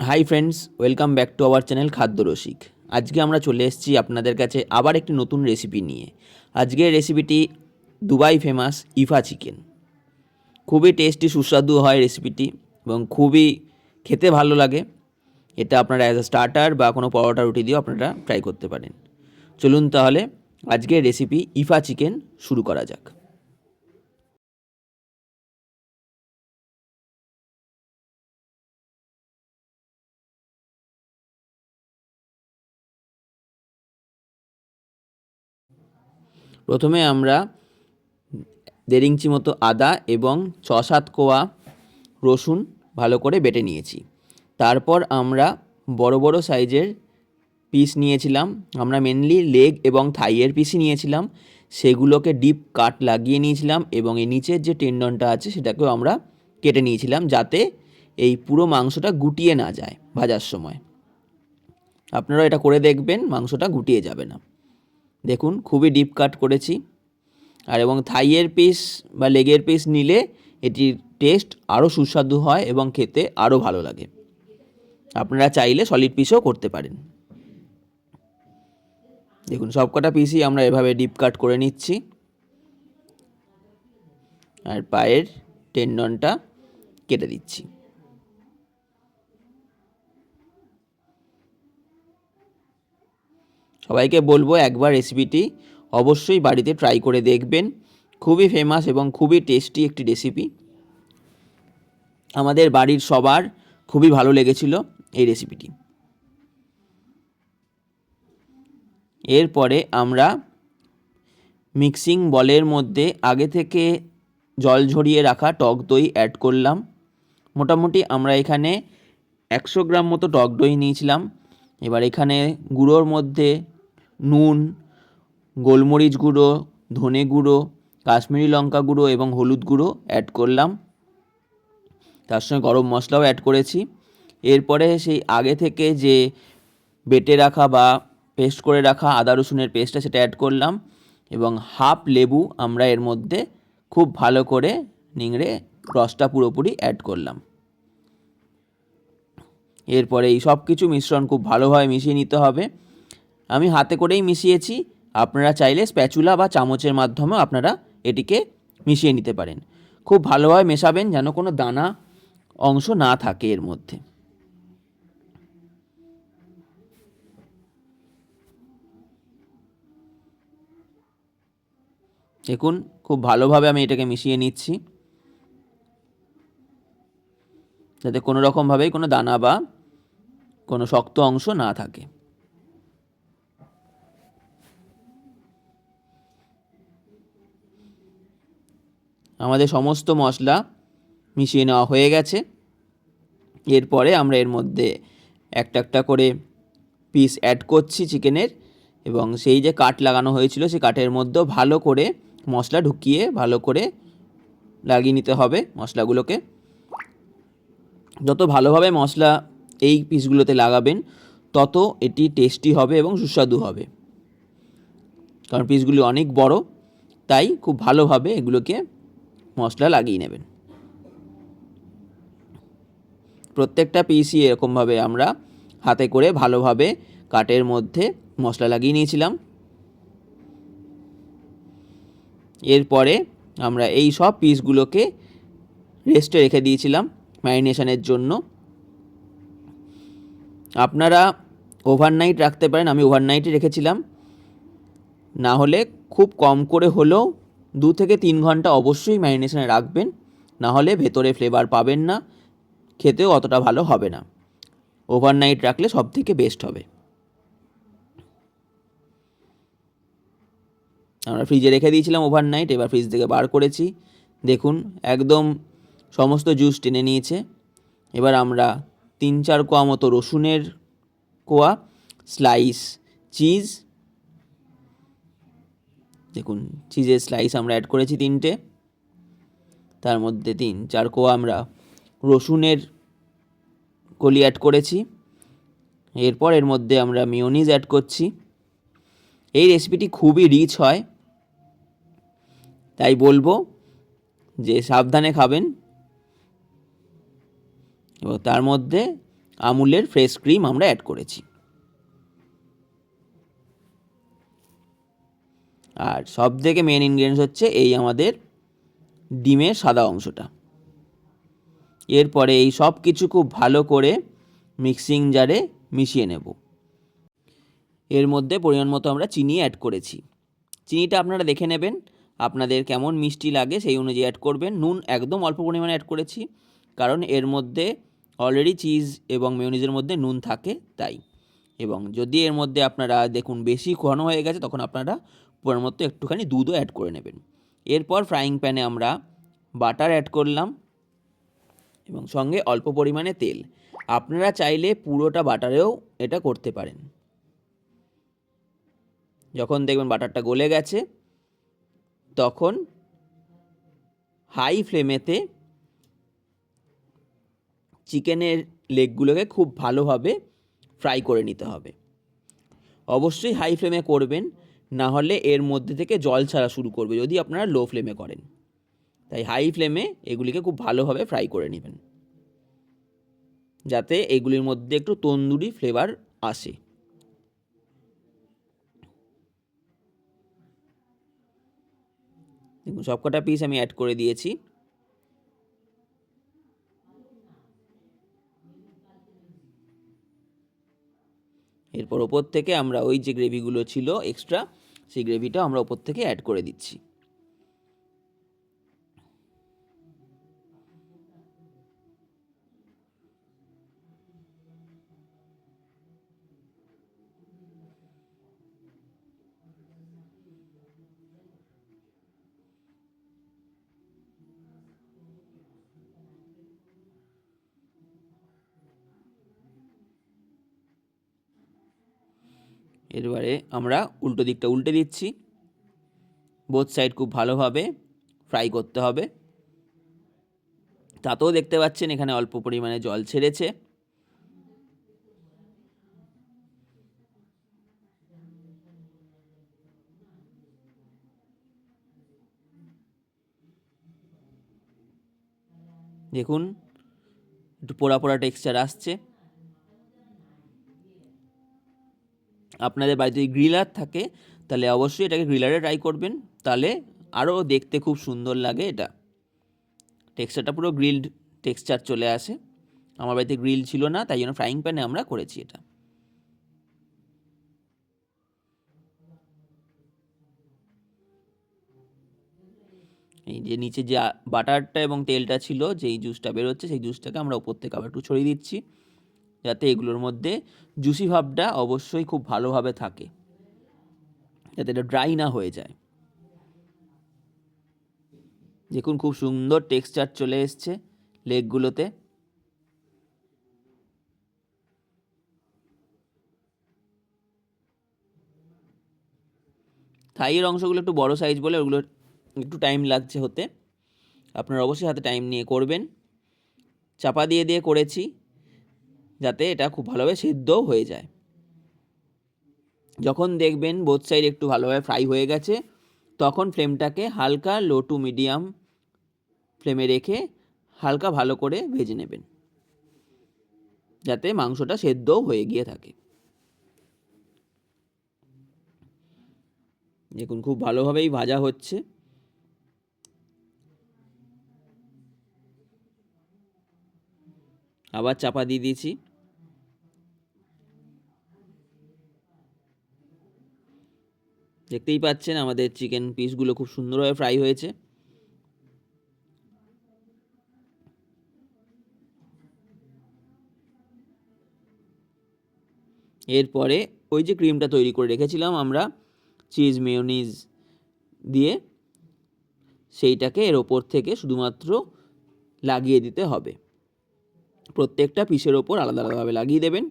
Hi friends, welcome back to our channel খাদ্য রসিক। আজকে আমরা চলে এসেছি আপনাদের কাছে আবার একটি নতুন রেসিপি নিয়ে। আজকের রেসিপিটি দুবাই ফেমাস ইফা চিকেন। খুবই টেস্টি সুস্বাদু হয় রেসিপিটি এবং খুবই খেতে ভালো লাগে। এটা আপনারা অ্যাজ আ স্টার্টার বা কোনো পরোটা রুটি দিয়েও আপনারা ট্রাই করতে পারেন। চলুন তাহলে আজকের রেসিপি ইফা চিকেন শুরু করা যাক। প্রথমে আমরা 1.5 ইঞ্চি মতো আদা এবং 6-7 কোয়া রসুন ভালো করে বেটে নিয়েছি। তারপর আমরা বড় বড় সাইজের পিস নিয়েছিলাম। আমরা মেনলি লেগ এবং থাইয়ের পিসই নিয়েছিলাম। সেগুলোকে ডিপ কাট লাগিয়ে নিয়েছিলাম এবং এই নিচের যে টেন্ডনটা আছে সেটাকেও আমরা কেটে নিয়েছিলাম, যাতে এই পুরো মাংসটা গুটিয়ে না যায় ভাজার সময়। আপনারা এটা করে দেখবেন, মাংসটা গুটিয়ে যাবে না। দেখুন খুবই ডিপ কাট করেছি। আর এবং থাইয়ের পিস বা লেগের পিস নিলে এটির টেস্ট আরও সুস্বাদু হয় এবং খেতে আরও ভালো লাগে। আপনারা চাইলে সলিড পিসও করতে পারেন। দেখুন সবকটা পিসই আমরা এভাবে ডিপ কাট করে নিচ্ছি। আর পায়ের টেন্ডনটা কেটে দিচ্ছি। সবাইকে বলবো একবার রেসিপিটি অবশ্যই বাড়িতে ট্রাই করে দেখবেন। খুবই ফেমাস এবং খুবই টেস্টি একটি রেসিপি। আমাদের বাড়ির সবার খুবই ভালো লেগেছিল এই রেসিপিটি। এরপরে আমরা মিক্সিং বলের মধ্যে আগে থেকে জল ঝরিয়ে রাখা টক দই অ্যাড করলাম। মোটামুটি আমরা এখানে 100 গ্রাম মতো টক দই নিয়েছিলাম। এবার এখানে গুঁড়োর মধ্যে নুন, গোলমরিচ গুঁড়ো, ধনে গুঁড়ো, কাশ্মীরি লঙ্কা গুঁড়ো এবং হলুদ গুঁড়ো অ্যাড করলাম। তার সঙ্গে গরম মশলাও অ্যাড করেছি। এরপরে সেই আগে থেকে যে বেটে রাখা বা পেস্ট করে রাখা আদা রসুনের পেস্টটা সেটা অ্যাড করলাম এবং হাফ লেবু আমরা এর মধ্যে খুব ভালো করে নিংড়ে রসটা পুরোপুরি অ্যাড করলাম। এরপরে এই সব কিছু মিশ্রণ খুব ভালোভাবে মিশিয়ে নিতে হবে। আমি হাতে করেই মিশিয়েছি, আপনারা চাইলে স্প্যাচুলা বা চামচের মাধ্যমেও আপনারা এটিকে মিশিয়ে নিতে পারেন। খুব ভালোভাবে মেশাবেন যেন কোনো দানা অংশ না থাকে এর মধ্যে। দেখুন খুব ভালোভাবে আমি এটাকে মিশিয়ে নিচ্ছি, যাতে কোনো রকমভাবেই কোনো দানা বা কোনো শক্ত অংশ না থাকে। আমাদের সমস্ত মশলা মিশিয়ে নেওয়া হয়ে গেছে। এরপরে আমরা এর মধ্যে একটা একটা করে পিস অ্যাড করছি চিকেনের এবং সেই যে কাট লাগানো হয়েছিল সেই কাটের মধ্যেও ভালো করে মশলা ঢুকিয়ে ভালো করে লাগিয়ে নিতে হবে মশলাগুলোকে। যত ভালোভাবে মশলা এই পিসগুলোতে লাগাবেন তত এটি টেস্টি হবে এবং সুস্বাদু হবে, কারণ পিসগুলি অনেক বড়, তাই খুব ভালোভাবে এগুলোকে মশলা লাগিয়ে নেবেন। প্রত্যেকটা পিসই এরকমভাবে আমরা হাতে করে ভালোভাবে কাটের মধ্যে মশলা লাগিয়ে নিয়েছিলাম। এরপরে আমরা এই সব পিসগুলোকে রেস্টে রেখে দিয়েছিলাম ম্যারিনেশনের জন্য। আপনারা ওভারনাইট রাখতে পারেন, আমি ওভারনাইটই রেখেছিলাম। না হলে খুব কম করে হলেও 2 থেকে 3 ঘন্টা অবশ্যই ম্যারিনেশনে রাখবেন, না হলে ভেতরে ফ্লেভার পাবেন না, খেতেও অতটা ভালো হবে না। ওভারনাইট রাখলে সব থেকে বেস্ট হবে। আমরা ফ্রিজে রেখে দিয়েছিলাম ওভারনাইট, এবার ফ্রিজ থেকে বার করেছি। দেখুন একদম সমস্ত জুস টেনে নিয়েছে। এবার আমরা 3-4 কোয়া মতো রসুনের কোয়া, স্লাইস চিজ, দেখুন চিজের স্লাইস আমরা অ্যাড করেছি 3টে। তার মধ্যে 3-4 কোয়া আমরা রসুনের কলি অ্যাড করেছি। এরপর এর মধ্যে আমরা মেয়োনিজ অ্যাড করছি। এই রেসিপিটি খুবই রিচ হয়, তাই বলবো যে সাবধানে খাবেন। এবং তার মধ্যে আমুলের ফ্রেশ ক্রিম আমরা অ্যাড করেছি। আর সব থেকে মেন ইনগ্রেডিয়েন্টস হচ্ছে এই আমাদের ডিমের সাদা অংশটা। এরপরে এই সব কিছু খুব ভালো করে মিক্সিং জারে মিশিয়ে নেব। এর মধ্যে পরিমাণ মতো আমরা চিনি অ্যাড করেছি। চিনিটা আপনারা দেখে নেবেন, আপনাদের কেমন মিষ্টি লাগে সেই অনুযায়ী অ্যাড করবেন। নুন একদম অল্প পরিমাণে অ্যাড করেছি, কারণ এর মধ্যে অলরেডি চিজ এবং মেয়োনিজের মধ্যে নুন থাকে তাই। এবং যদি এর মধ্যে আপনারা দেখুন বেশি ঘন হয়ে গেছে, তখন আপনারা পরিমাণ মতো একটুখানি দুধও অ্যাড করে নেবেন। এরপর ফ্রাইং প্যানে আমরা বাটার অ্যাড করলাম এবং সঙ্গে অল্প পরিমাণে তেল। আপনারা চাইলে পুরোটা বাটারেও এটা করতে পারেন। যখন দেখবেন বাটারটা গলে গেছে, তখন হাই ফ্লেমেতে চিকেনের লেগগুলোকে খুব ভালোভাবে ফ্রাই করে নিতে হবে। অবশ্যই হাই ফ্লেমে করবেন, না হলে এর মধ্যে থেকে জল ছাড়া শুরু করবে যদি আপনারা লো ফ্লেমে করেন। তাই হাই ফ্লেমে এগুলিকে খুব ভালোভাবে ফ্রাই করে নেবেন, যাতে এগুলির মধ্যে একটু তন্দুরি ফ্লেভার আসে। দেখুন সবকটা পিস আমি অ্যাড করে দিয়েছি। এরপর ওপর থেকে আমরা ওই যে গ্রেভিগুলো ছিল এক্সট্রা, সেই গ্রেভিটা আমরা ওপর থেকে অ্যাড করে দিচ্ছি। এবারে আমরা উল্টো দিকটা উল্টে দিচ্ছি। বোথ সাইড খুব ভালোভাবে ফ্রাই করতে হবে। তাতেও দেখতে পাচ্ছেন এখানে অল্প পরিমাণে জল ছেড়েছে। দেখুন একটু পোড়া পোড়া টেক্সচার আসছে। আপনাদের বাড়িতে যদি গ্রিলার থাকে তাহলে অবশ্যই এটাকে গ্রিলারে ট্রাই করবেন, তাহলে আরও দেখতে খুব সুন্দর লাগে। এটা টেক্সচারটা পুরো গ্রিলড টেক্সচার চলে আসে। আমার বাড়িতে গ্রিল ছিল না, তাই জন্য ফ্রাইং প্যানে আমরা করেছি এটা। এই যে নিচে যে বাটারটা এবং তেলটা ছিল, যেই জুসটা বেরোচ্ছে সেই জুসটাকে আমরা উপর থেকে আবার একটু ছড়িয়ে দিচ্ছি, যাতে এগুলোর মধ্যে জুসি ভাবটা অবশ্যই খুব ভালোভাবে থাকে, যাতে এটা ড্রাই না হয়ে যায়। দেখুন খুব সুন্দর টেক্সচার চলে এসছে লেগগুলোতে। থাইয়ের অংশগুলো একটু বড় সাইজ বলে ওগুলো একটু টাইম লাগছে হতে। আপনারা অবশ্যই হাতে টাইম নিয়ে করবেন। চাপা দিয়ে দিয়ে করেছি, যাতে এটা খুব ভালোভাবে সিদ্ধও হয়ে যায়। যখন দেখবেন বোথ সাইড একটু ভালোভাবে ফ্রাই হয়ে গেছে, তখন ফ্লেমটাকে হালকা লো টু মিডিয়াম ফ্লেমে রেখে হালকা ভালো করে ভেজে নেবেন, যাতে মাংসটা সেদ্ধও হয়ে গিয়ে থাকে। দেখুন খুব ভালোভাবেই ভাজা হচ্ছে। আবার চাপা দিয়ে দিয়েছি। দেখতেই পাচ্ছেন আমাদের চিকেন পিসগুলো খুব সুন্দরভাবে ফ্রাই হয়েছে। এরপরে ওই যে ক্রিমটা তৈরি করে রেখেছিলাম আমরা চিজ মেয়োনিজ দিয়ে, সেইটাকে এর ওপর থেকে শুধুমাত্র লাগিয়ে দিতে হবে। প্রত্যেকটা পিসের ওপর আলাদা আলাদাভাবে লাগিয়ে দেবেন।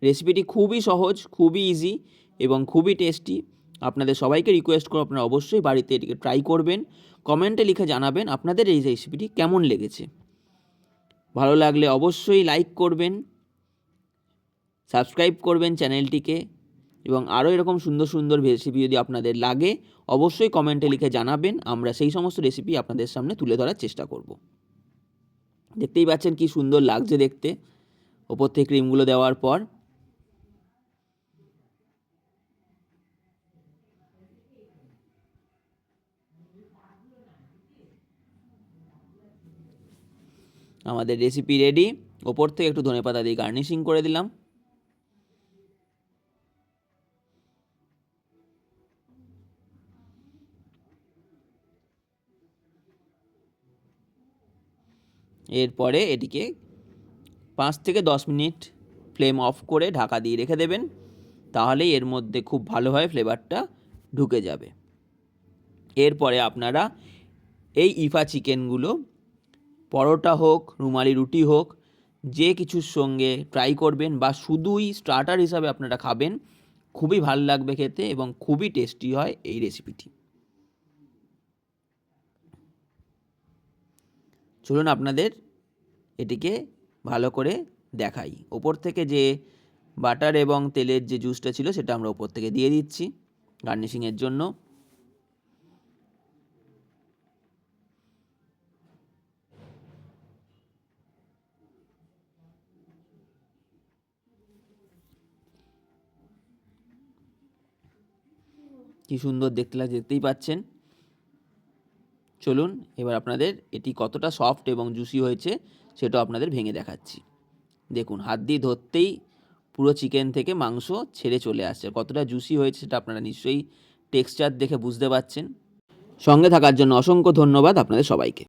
রেসিপিটি খুবই সহজ, খুবই ইজি এবং খুবই টেস্টি। আপনাদের সবাইকে রিকোয়েস্ট করব আপনারা অবশ্যই বাড়িতে এটিকে ট্রাই করবেন। কমেন্টে লিখে জানাবেন আপনাদের এই রেসিপিটি কেমন লেগেছে। ভালো লাগলে অবশ্যই লাইক করবেন, সাবস্ক্রাইব করবেন চ্যানেলটিকে, এবং আরও এরকম সুন্দর সুন্দর রেসিপি যদি আপনাদের লাগে অবশ্যই কমেন্টে লিখে জানাবেন। আমরা সেই সমস্ত রেসিপি আপনাদের সামনে তুলে ধরার চেষ্টা করব। দেখতেই পাচ্ছেন কি সুন্দর লাগছে দেখতে ওপর থেকে ক্রিমগুলো দেওয়ার পর। আমাদের রেসিপি রেডি। ওপর থেকে একটু ধনেপাতা দিয়ে গার্নিশিং করে দিলাম। এরপরে এটিকে 5 থেকে 10 মিনিট ফ্লেম অফ করে ঢাকা দিয়ে রেখে দেবেন, তাহলেই এর মধ্যে খুব ভালোভাবে ফ্লেভারটা ঢুকে যাবে। এরপরে আপনারা এই ইফা চিকেনগুলো পরোটা হোক, রুমালি রুটি হোক, যে কিছুর সঙ্গে ট্রাই করবেন বা শুধুই স্টার্টার হিসাবে আপনারা খাবেন, খুবই ভালো লাগবে খেতে এবং খুবই টেস্টি হয় এই রেসিপিটি। চলুন আপনাদের এটিকে ভালো করে দেখাই। ওপর থেকে যে বাটার এবং তেলের যে জুসটা ছিল সেটা আমরা ওপর থেকে দিয়ে দিচ্ছি গার্নিশিংয়ের জন্য। কি সুন্দর দেখতে লাগছে, দেখতেই পাচ্ছেন। চলুন এবার আপনাদের এটি কতটা সফট এবং জুসি হয়েছে সেটাও আপনাদের ভেঙে দেখাচ্ছি। দেখুন হাত দিয়ে ধরতেই পুরো চিকেন থেকে মাংস ছেড়ে চলে আসছে। কতটা জুসি হয়েছে সেটা আপনারা নিশ্চয়ই টেক্সচার দেখে বুঝতে পারছেন। সঙ্গে থাকার জন্য অসংখ্য ধন্যবাদ আপনাদের সবাইকে।